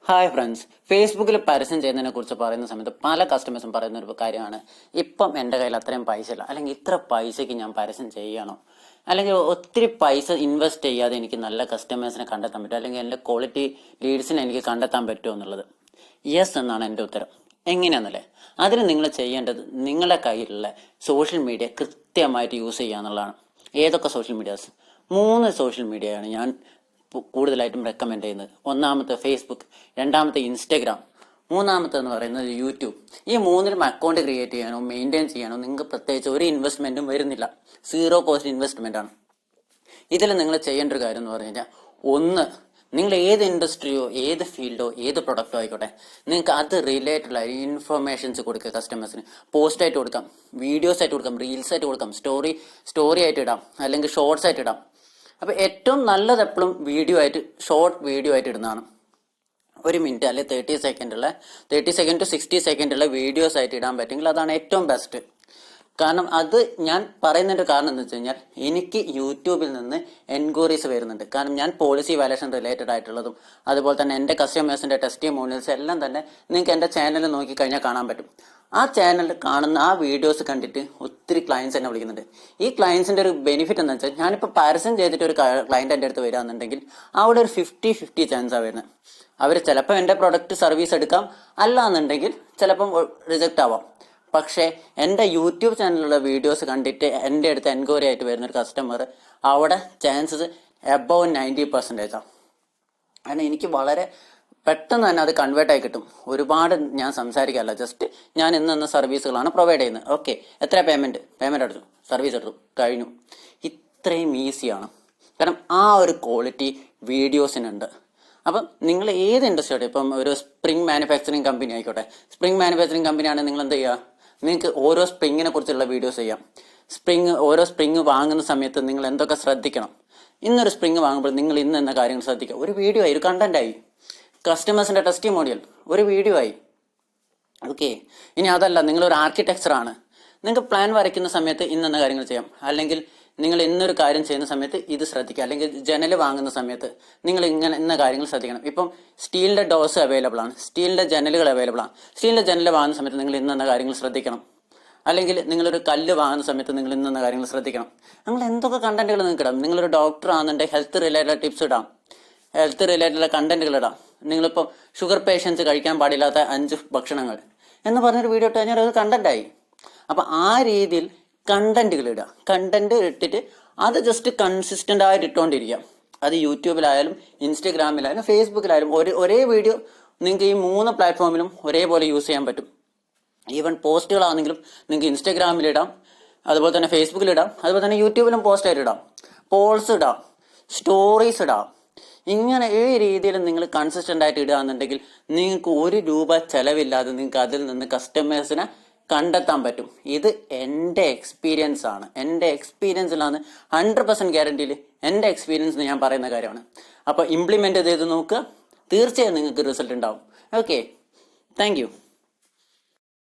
Hi friends, ഫേസ്ബുക്കിൽ പരസ്യം ചെയ്യുന്നതിനെ കുറിച്ച് പറയുന്ന സമയത്ത് പല കസ്റ്റമേഴ്സും പറയുന്ന ഒരു കാര്യമാണ്, ഇപ്പം എൻ്റെ കയ്യിൽ അത്രയും പൈസ ഇല്ല, അല്ലെങ്കിൽ ഇത്ര പൈസയ്ക്ക് ഞാൻ പരസ്യം ചെയ്യണോ, അല്ലെങ്കിൽ ഒത്തിരി പൈസ ഇൻവെസ്റ്റ് ചെയ്യാതെ എനിക്ക് നല്ല കസ്റ്റമേഴ്സിനെ കണ്ടെത്താൻ പറ്റും, അല്ലെങ്കിൽ എൻ്റെ ക്വാളിറ്റി ലീഡ്സിനെ എനിക്ക് കണ്ടെത്താൻ പറ്റുമോ എന്നുള്ളത്. യെസ് എന്നാണ് എൻ്റെ ഉത്തരം. എങ്ങനെയാണെന്നല്ലേ, അതിന് നിങ്ങൾ ചെയ്യേണ്ടത് നിങ്ങളുടെ കയ്യിലുള്ള സോഷ്യൽ മീഡിയ കൃത്യമായിട്ട് യൂസ് ചെയ്യുക എന്നുള്ളതാണ്. ഏതൊക്കെ സോഷ്യൽ മീഡിയാസ്? 3 സോഷ്യൽ മീഡിയയാണ് ഞാൻ കൂടുതലായിട്ടും റെക്കമെൻഡ് ചെയ്യുന്നത്. ഒന്നാമത്തെ ഫേസ്ബുക്ക്, രണ്ടാമത്തെ ഇൻസ്റ്റഗ്രാം, മൂന്നാമത്തെന്ന് പറയുന്നത് യൂട്യൂബ്. ഈ 3ലും അക്കൗണ്ട് ക്രിയേറ്റ് ചെയ്യാനോ മെയിൻറ്റെയിൻ ചെയ്യാനോ നിങ്ങൾക്ക് പ്രത്യേകിച്ച് ഒരു ഇൻവെസ്റ്റ്മെൻറ്റും വരുന്നില്ല. 0 കോസ്റ്റ് ഇൻവെസ്റ്റ്മെൻ്റ് ആണ്. ഇതിൽ നിങ്ങൾ ചെയ്യേണ്ട ഒരു കാര്യം എന്ന് പറഞ്ഞു കഴിഞ്ഞാൽ, ഒന്ന്, നിങ്ങൾ ഏത് ഇൻഡസ്ട്രിയോ ഏത് ഫീൽഡോ ഏത് പ്രൊഡക്റ്റോ ആയിക്കോട്ടെ, നിങ്ങൾക്ക് അത് റിലേറ്റഡ് ആയി ഇൻഫർമേഷൻസ് കൊടുക്കുക കസ്റ്റമേഴ്സിന്. പോസ്റ്റ് ആയിട്ട് കൊടുക്കാം, വീഡിയോസ് ആയിട്ട് കൊടുക്കാം, റീൽസ് ആയിട്ട് കൊടുക്കാം, സ്റ്റോറി ആയിട്ട് ഇടാം, അല്ലെങ്കിൽ ഷോർട്സ് ആയിട്ട് ഇടാം. അപ്പോൾ ഏറ്റവും നല്ലത് എപ്പോഴും വീഡിയോ ആയിട്ട്, ഷോർട്ട് വീഡിയോ ആയിട്ട് ഇടുന്നതാണ്. 1 മിനിറ്റ് അല്ലെങ്കിൽ 30 സെക്കൻഡ് ടു 60 സെക്കൻഡുള്ള വീഡിയോസ് ആയിട്ട് ഇടാൻ പറ്റുമെങ്കിൽ അതാണ് ഏറ്റവും ബെസ്റ്റ്. കാരണം അത് ഞാൻ പറയുന്നതിൻ്റെ കാരണം എന്താ വെച്ച് കഴിഞ്ഞാൽ, എനിക്ക് യൂട്യൂബിൽ നിന്ന് എൻക്വയറീസ് വരുന്നുണ്ട്. കാരണം ഞാൻ പോളിസി വാലേഷൻ റിലേറ്റഡ് ആയിട്ടുള്ളതും അതുപോലെ തന്നെ എൻ്റെ കസ്റ്റമേഴ്സിൻ്റെ ടെസ്റ്റിമോണിയൽസ് എല്ലാം തന്നെ നിങ്ങൾക്ക് എൻ്റെ ചാനൽ നോക്കിക്കഴിഞ്ഞാൽ കാണാൻ പറ്റും. ആ ചാനലിൽ കാണുന്ന ആ വീഡിയോസ് കണ്ടിട്ട് ഒത്തിരി ക്ലയൻസ് എന്നെ വിളിക്കുന്നുണ്ട്. ഈ ക്ലയൻസിൻ്റെ ഒരു ബെനിഫിറ്റ് എന്താ വെച്ചാൽ, ഞാനിപ്പോൾ പരസ്യം ചെയ്തിട്ട് ഒരു ക്ലയൻറ്റ് എൻ്റെ അടുത്ത് വരികയാണെന്നുണ്ടെങ്കിൽ അവിടെ ഒരു 50-50 ചാൻസാണ് വരുന്നത്. അവർ ചിലപ്പോൾ എൻ്റെ പ്രൊഡക്റ്റ് സർവീസ് എടുക്കാം, അല്ല എന്നുണ്ടെങ്കിൽ ചിലപ്പം റിജക്റ്റ് ആവാം. പക്ഷേ എൻ്റെ യൂട്യൂബ് ചാനലിലുള്ള വീഡിയോസ് കണ്ടിട്ട് എൻ്റെ അടുത്ത് എൻക്വയറി ആയിട്ട് വരുന്നൊരു കസ്റ്റമർ, അവിടെ ചാൻസസ് എബവ് 90% ആണ്. കാരണം എനിക്ക് വളരെ പെട്ടെന്ന് തന്നെ അത് കൺവേർട്ട് ആയി കിട്ടും. ഒരുപാട് ഞാൻ സംസാരിക്കാറില്ല, ജസ്റ്റ് ഞാൻ ഇന്ന സർവീസുകളാണ് പ്രൊവൈഡ് ചെയ്യുന്നത്. ഓക്കെ, എത്ര പേയ്മെൻറ്റ് എടുത്തു, സർവീസ് എടുത്തു, കഴിഞ്ഞു. ഇത്രയും ഈസിയാണ്. കാരണം ആ ഒരു ക്വാളിറ്റി വീഡിയോസിനുണ്ട്. അപ്പം നിങ്ങൾ ഏത് ഇൻഡസ്ട്രി, ഇപ്പം ഒരു സ്പ്രിംഗ് മാനുഫാക്ചറിങ് കമ്പനി ആയിക്കോട്ടെ, സ്പ്രിംഗ് മാനുഫാക്ചറിങ് കമ്പനിയാണെങ്കിൽ നിങ്ങൾ എന്ത് ചെയ്യുക, നിങ്ങൾക്ക് ഓരോ സ്പ്രിങ്ങിനെ കുറിച്ചുള്ള വീഡിയോസ് ചെയ്യാം. ഓരോ സ്പ്രിങ് വാങ്ങുന്ന സമയത്ത് നിങ്ങൾ എന്തൊക്കെ ശ്രദ്ധിക്കണം, ഇന്നൊരു സ്പ്രിങ് വാങ്ങുമ്പോൾ നിങ്ങൾ ഇന്ന കാര്യങ്ങൾ ശ്രദ്ധിക്കുക. ഒരു വീഡിയോ ആയി, ഒരു കണ്ടന്റ് ആയി. കസ്റ്റമേഴ്സിൻ്റെ ടെസ്റ്റിമോണിയൽ ഒരു വീഡിയോ ആയി. ഓക്കെ, ഇനി അതല്ല, നിങ്ങളൊരു ആർക്കിടെക്ചറാണ്, നിങ്ങൾക്ക് പ്ലാൻ വരയ്ക്കുന്ന സമയത്ത് ഇന്ന കാര്യങ്ങൾ ചെയ്യാം. അല്ലെങ്കിൽ നിങ്ങൾ ഇന്നൊരു കാര്യം ചെയ്യുന്ന സമയത്ത് ഇത് ശ്രദ്ധിക്കുക. അല്ലെങ്കിൽ ജനൽ വാങ്ങുന്ന സമയത്ത് നിങ്ങൾ ഇന്ന കാര്യങ്ങൾ ശ്രദ്ധിക്കണം. ഇപ്പം സ്റ്റീലിൻ്റെ ഡോസ് അവൈലബിൾ ആണ്, സ്റ്റീലിൻ്റെ ജനലുകൾ അവൈലബിൾ ആണ്. സ്റ്റീലിൻ്റെ ജനൽ വാങ്ങുന്ന സമയത്ത് നിങ്ങൾ ഇന്ന കാര്യങ്ങൾ ശ്രദ്ധിക്കണം. അല്ലെങ്കിൽ നിങ്ങളൊരു കല്ല് വാങ്ങുന്ന സമയത്ത് നിങ്ങൾ ഇന്ന കാര്യങ്ങൾ ശ്രദ്ധിക്കണം. നിങ്ങൾ എന്തൊക്കെ കണ്ടന്റുകൾ നിങ്ങൾക്ക് ഇടാം. നിങ്ങളൊരു ഡോക്ടർ ആണെന്നുണ്ടെങ്കിൽ ഹെൽത്ത് റിലേറ്റഡ് ടിപ്സ് ഇടാം, ഹെൽത്ത് റിലേറ്റഡ് കണ്ടന്റുകൾ ഇടാം. നിങ്ങളിപ്പോൾ ഷുഗർ പേഷ്യൻസ് കഴിക്കാൻ പാടില്ലാത്ത 5 ഭക്ഷണങ്ങൾ എന്ന് പറഞ്ഞൊരു വീഡിയോ ഇട്ട് കഴിഞ്ഞാൽ അത് കണ്ടന്റായി. അപ്പം ആ രീതിയിൽ കണ്ടന്റുകൾ ഇടുക. കണ്ടന്റ് ഇട്ടിട്ട് അത് ജസ്റ്റ് കൺസിസ്റ്റൻ്റ് ആയിട്ട് ഇട്ടുകൊണ്ടിരിക്കുക. അത് യൂട്യൂബിലായാലും ഇൻസ്റ്റഗ്രാമിലായാലും ഫേസ്ബുക്കിലായാലും ഒരേ വീഡിയോ നിങ്ങൾക്ക് ഈ 3 പ്ലാറ്റ്ഫോമിലും ഒരേപോലെ യൂസ് ചെയ്യാൻ പറ്റും. ഈവൻ പോസ്റ്റുകളാണെങ്കിലും നിങ്ങൾക്ക് ഇൻസ്റ്റഗ്രാമിലിടാം, അതുപോലെ തന്നെ ഫേസ്ബുക്കിലിടാം, അതുപോലെ തന്നെ യൂട്യൂബിലും പോസ്റ്റായിട്ട് ഇടാം, പോൾസ് ഇടാം, സ്റ്റോറീസ് ഇടാം. ഇങ്ങനെ ഈ രീതിയിൽ നിങ്ങൾ കൺസിസ്റ്റൻ്റ് ആയിട്ട് ഇടുകയാണെന്നുണ്ടെങ്കിൽ നിങ്ങൾക്ക് ₹1 ചിലവില്ലാതെ നിങ്ങൾക്ക് അതിൽ നിന്ന് കസ്റ്റമേഴ്സിനെ കണ്ടെത്താൻ പറ്റും. ഇത് എൻ്റെ എക്സ്പീരിയൻസ് ആണ്. എൻ്റെ എക്സ്പീരിയൻസിലാണ് 100% ഗ്യാരണ്ടിയിൽ എൻ്റെ എക്സ്പീരിയൻസ് ഞാൻ പറയുന്ന കാര്യമാണ്. അപ്പോൾ ഇംപ്ലിമെൻ്റ് ചെയ്ത് നോക്കുക, തീർച്ചയായും നിങ്ങൾക്ക് റിസൾട്ട് ഉണ്ടാവും. Okay, thank you.